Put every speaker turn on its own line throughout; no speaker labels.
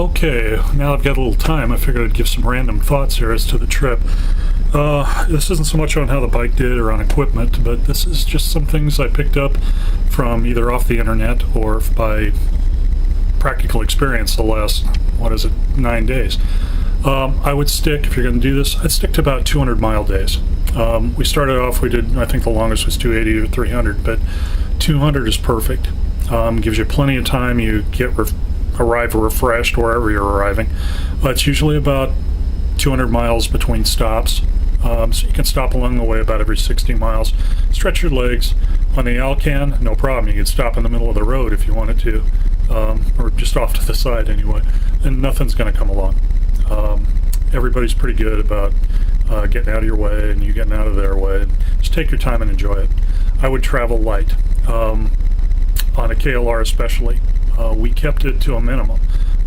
Okay, now I've got a little time. I figured I'd give some random thoughts here as to the trip. This isn't so much on how the bike did or on equipment, but this is just some things I picked up from either off the internet or by practical experience the last, 9 days. I would stick, if you're going to do this, I'd stick to about 200 mile days. We started off, we did, I think the longest was 280 or 300, but 200 is perfect. Gives you plenty of time. You arrive refreshed wherever you're arriving. It's usually about 200 miles between stops. So you can stop along the way about every 60 miles. Stretch your legs. On the Alcan, no problem. You can stop in the middle of the road if you wanted to, or just off to the side anyway, and nothing's going to come along. Everybody's pretty good about getting out of your way and you getting out of their way. Just take your time and enjoy it. I would travel light. On a KLR especially, we kept it to a minimum.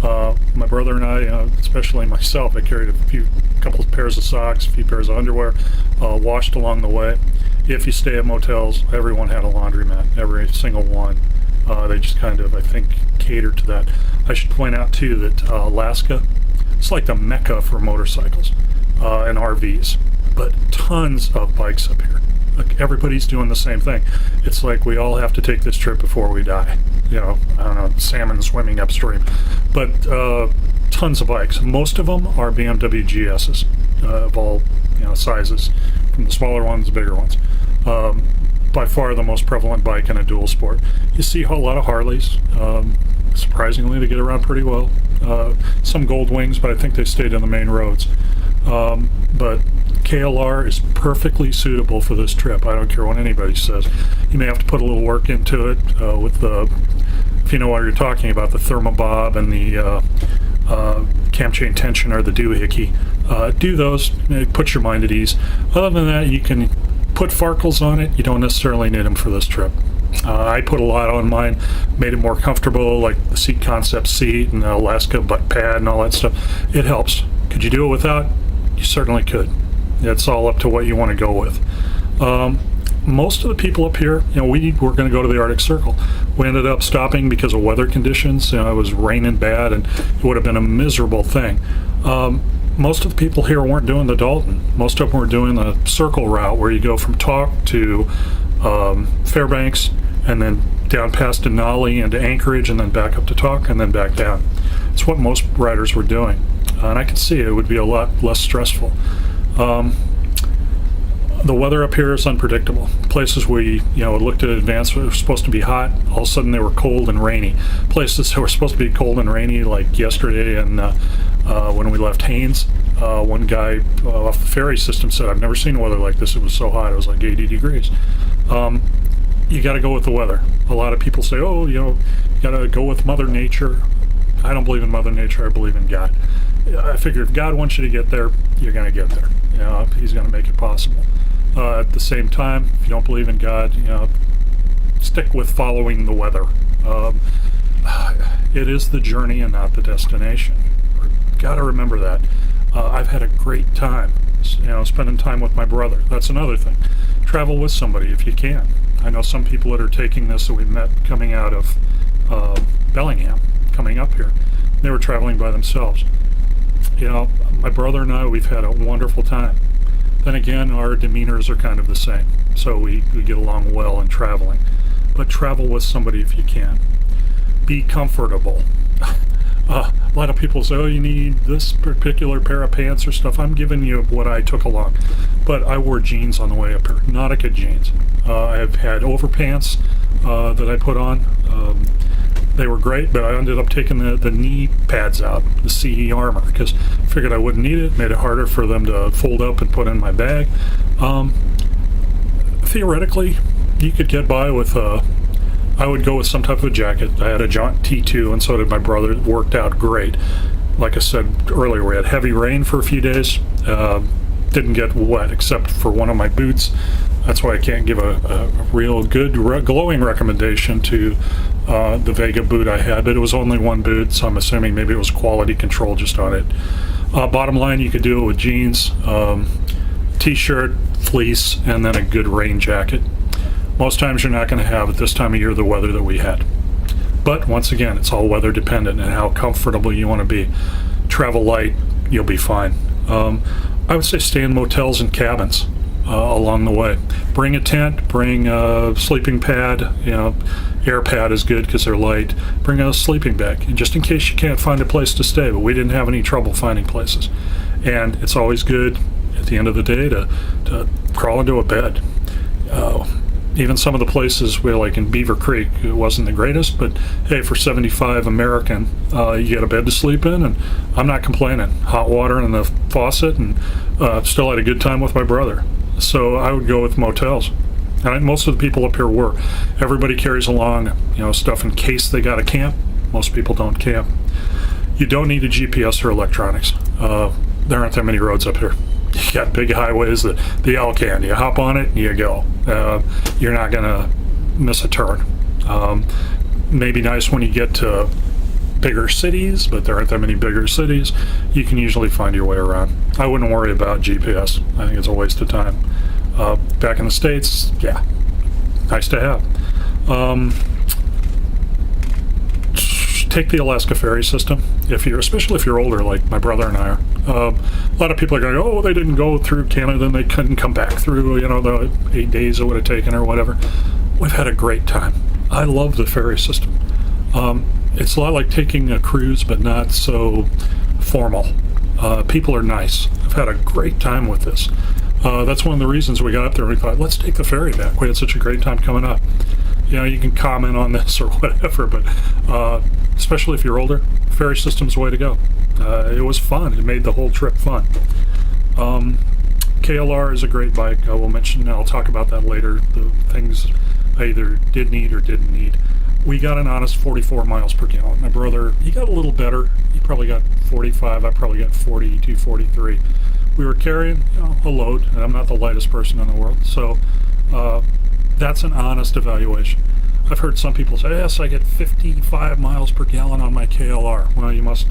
My brother and I, especially myself, I carried a couple of pairs of socks, a few pairs of underwear, washed along the way. If you stay at motels, everyone had a laundromat, every single one. They just kind of, I think, catered to that. I should point out too that Alaska, it's like the mecca for motorcycles and RVs, but tons of bikes up here. Like everybody's doing the same thing. It's like we all have to take this trip before we die. I don't know, salmon swimming upstream. But tons of bikes. Most of them are BMW GSs of all sizes, from the smaller ones to the bigger ones. By far the most prevalent bike in a dual sport. You see a lot of Harleys. Surprisingly, they get around pretty well. Some Gold Wings, but I think they stayed on the main roads. But KLR is perfectly suitable for this trip. I don't care what anybody says. You may have to put a little work into it with the, if you know what you're talking about, the thermobob and the cam chain tension or the doohickey. Do those, put your mind at ease. Other than that, you can put Farkles on it. You don't necessarily need them for this trip. I put a lot on mine, made it more comfortable, like the Seat Concept seat and the Alaska butt pad and all that stuff. It helps. Could you do it without? You certainly could. It's all up to what you want to go with. Most of the people up here, we were going to go to the Arctic Circle. We ended up stopping because of weather conditions. It was raining bad, and it would have been a miserable thing. Most of the people here weren't doing the Dalton. Most of them were doing the circle route, where you go from Talk to Fairbanks, and then down past Denali into Anchorage, and then back up to Talk, and then back down. It's what most riders were doing. And I could see it would be a lot less stressful. The weather up here is unpredictable. Places we, looked at in advance were supposed to be hot. All of a sudden they were cold and rainy. Places that were supposed to be cold and rainy, like yesterday and when we left Haines, one guy off the ferry system said, "I've never seen weather like this. It was so hot. It was like 80 degrees." You got to go with the weather. A lot of people say, you got to go with Mother Nature. I don't believe in Mother Nature. I believe in God. I figure if God wants you to get there, you're going to get there. He's going to make it possible. At the same time, if you don't believe in God, stick with following the weather. It is the journey and not the destination. Got to remember that. I've had a great time, spending time with my brother. That's another thing. Travel with somebody if you can. I know some people that are taking this that we met coming out of Bellingham, coming up here. They were traveling by themselves. My brother and I, we've had a wonderful time. Then again, our demeanors are kind of the same, so we get along well in traveling. But travel with somebody if you can. Be comfortable. A lot of people say, you need this particular pair of pants or stuff. I'm giving you what I took along. But I wore jeans on the way up here, Nautica jeans. I've had overpants that I put on. They were great, but I ended up taking the knee pads out, the CE armor, because I figured I wouldn't need it. Made it harder for them to fold up and put in my bag. Theoretically, you could get by with I would go with some type of a jacket. I had a Jaunt T2, and so did my brother. It worked out great. Like I said earlier, we had heavy rain for a few days. Didn't get wet except for one of my boots. That's why I can't give a real good glowing recommendation to the Vega boot I had, but it was only one boot, so I'm assuming maybe it was quality control just on it. Bottom line, you could do it with jeans, t-shirt, fleece, and then a good rain jacket. Most times you're not going to have, at this time of year, the weather that we had. But once again, it's all weather dependent and how comfortable you want to be. Travel light, you'll be fine. I would say stay in motels and cabins along the way. Bring a tent, bring a sleeping pad. Air pad is good because they're light. Bring a sleeping bag, and just in case you can't find a place to stay. But we didn't have any trouble finding places. And it's always good at the end of the day to crawl into a bed. Even some of the places where, like in Beaver Creek, it wasn't the greatest, but hey, for $75 American, you get a bed to sleep in, and I'm not complaining. Hot water in the faucet, and still had a good time with my brother. So I would go with motels. And most of the people up here were. Everybody carries along, stuff in case they got to camp. Most people don't camp. You don't need a GPS or electronics. There aren't that many roads up here. You got big highways, the Alcan. You hop on it and you go. You're not going to miss a turn. Maybe nice when you get to bigger cities, but there aren't that many bigger cities. You can usually find your way around. I wouldn't worry about GPS. I think it's a waste of time. Back in the States, yeah, nice to have. Take the Alaska Ferry system, especially if you're older, like my brother and I are. A lot of people are going, oh, they didn't go through Canada and they couldn't come back through, the 8 days it would have taken or whatever. We've had a great time. I love the ferry system. It's a lot like taking a cruise, but not so formal. People are nice. I've had a great time with this. That's one of the reasons we got up there and we thought, let's take the ferry back. We had such a great time coming up. You can comment on this or whatever, but especially if you're older, ferry system's the way to go. It was fun. It made the whole trip fun. KLR is a great bike. I will mention, I'll talk about that later, the things I either did need or didn't need. We got an honest 44 miles per gallon. My brother, he got a little better. He probably got 45. I probably got 42, 43. We were carrying a load, and I'm not the lightest person in the world, so that's an honest evaluation. I've heard some people say, yes, I get 55 miles per gallon on my KLR. Well, you must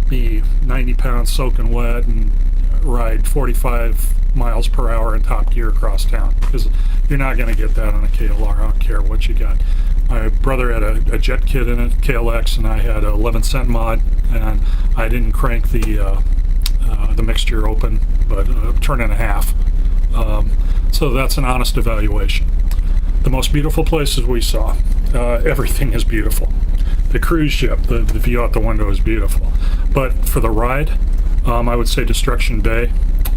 be 90 pounds soaking wet and ride 45 miles per hour in top gear across town, because you're not going to get that on a KLR. I don't care what you got. My brother had a jet kit in it, KLX, and I had a 11-cent mod, and I didn't crank the mixture open, but turn and a half. So that's an honest evaluation. The most beautiful places we saw, everything is beautiful. The cruise ship, the view out the window is beautiful. But for the ride, I would say Destruction Bay,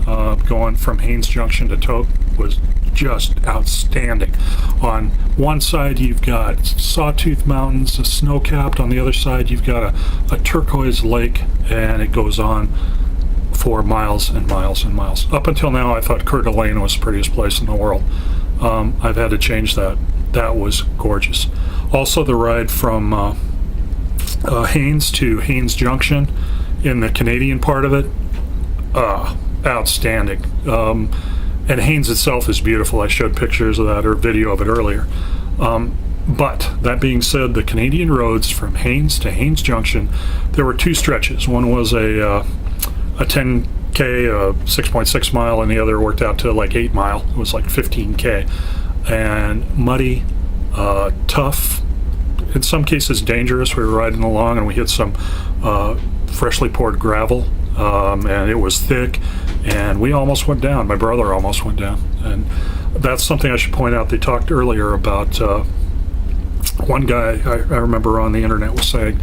going from Haines Junction to Tote, was just outstanding. On one side you've got Sawtooth Mountains, snow-capped. On the other side you've got a turquoise lake, and it goes on for miles and miles and miles. Up until now I thought Coeur d'Alene was the prettiest place in the world. I've had to change that. That was gorgeous. Also the ride from Haines to Haines Junction in the Canadian part of it, outstanding. And Haines itself is beautiful. I showed pictures of that or video of it earlier. But that being said, the Canadian roads from Haines to Haines Junction, there were two stretches. One was a 10K, a 6.6 mile, and the other worked out to like 8 mile. It was like 15K. And muddy, tough, in some cases dangerous. We were riding along and we hit some freshly poured gravel, and it was thick, and we almost went down. My brother almost went down. And that's something I should point out. They talked earlier about one guy I remember on the internet was saying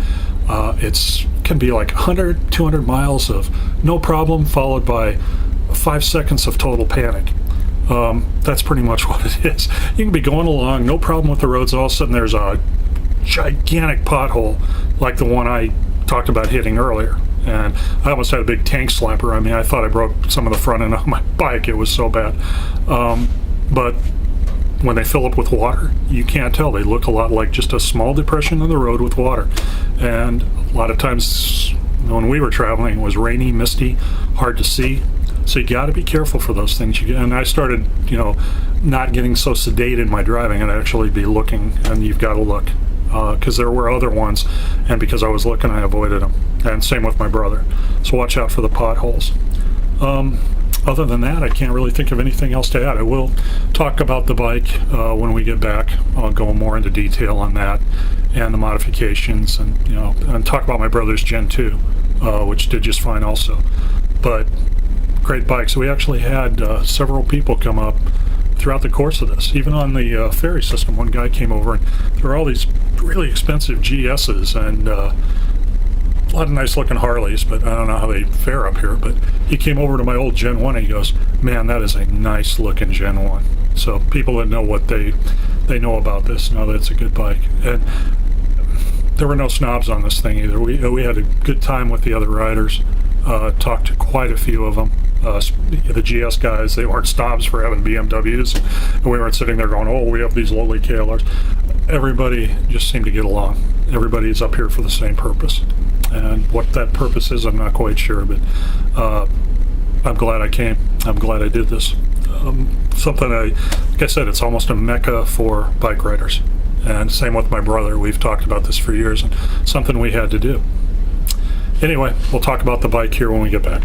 it's can be like 100, 200 miles of no problem, followed by 5 seconds of total panic. That's pretty much what it is. You can be going along, no problem with the roads, all of a sudden there's a gigantic pothole like the one I talked about hitting earlier. And I almost had a big tank slapper. I mean, I thought I broke some of the front end of my bike. It was so bad. But when they fill up with water, you can't tell. They look a lot like just a small depression in the road with water. And a lot of times when we were traveling, it was rainy, misty, hard to see. So you got to be careful for those things. And I started, not getting so sedate in my driving and actually be looking, and you've got to look. Because there were other ones, and because I was looking, I avoided them. And same with my brother. So watch out for the potholes. other than that, I can't really think of anything else to add. I will talk about the bike when we get back. I'll go more into detail on that and the modifications, and and talk about my brother's Gen 2, which did just fine also. But great bike. So we actually had several people come up throughout the course of this. Even on the ferry system, one guy came over, and there were all these really expensive GSs and a lot of nice looking Harleys, but I don't know how they fare up here. But he came over to my old Gen 1 and he goes, "Man, that is a nice looking Gen 1. So people that know what they know about this know that it's a good bike. And there were no snobs on this thing either. We had a good time with the other riders. Talked to quite a few of them. The GS guys, they weren't snobs for having BMWs, and we weren't sitting there going, "Oh, we have these lowly KLRs." Everybody just seemed to get along. Everybody's up here for the same purpose, and what that purpose is, I'm not quite sure, but I'm glad I came. I'm glad I did this. Something like I said, it's almost a mecca for bike riders, and same with my brother. We've talked about this for years, and something we had to do. Anyway, we'll talk about the bike here when we get back.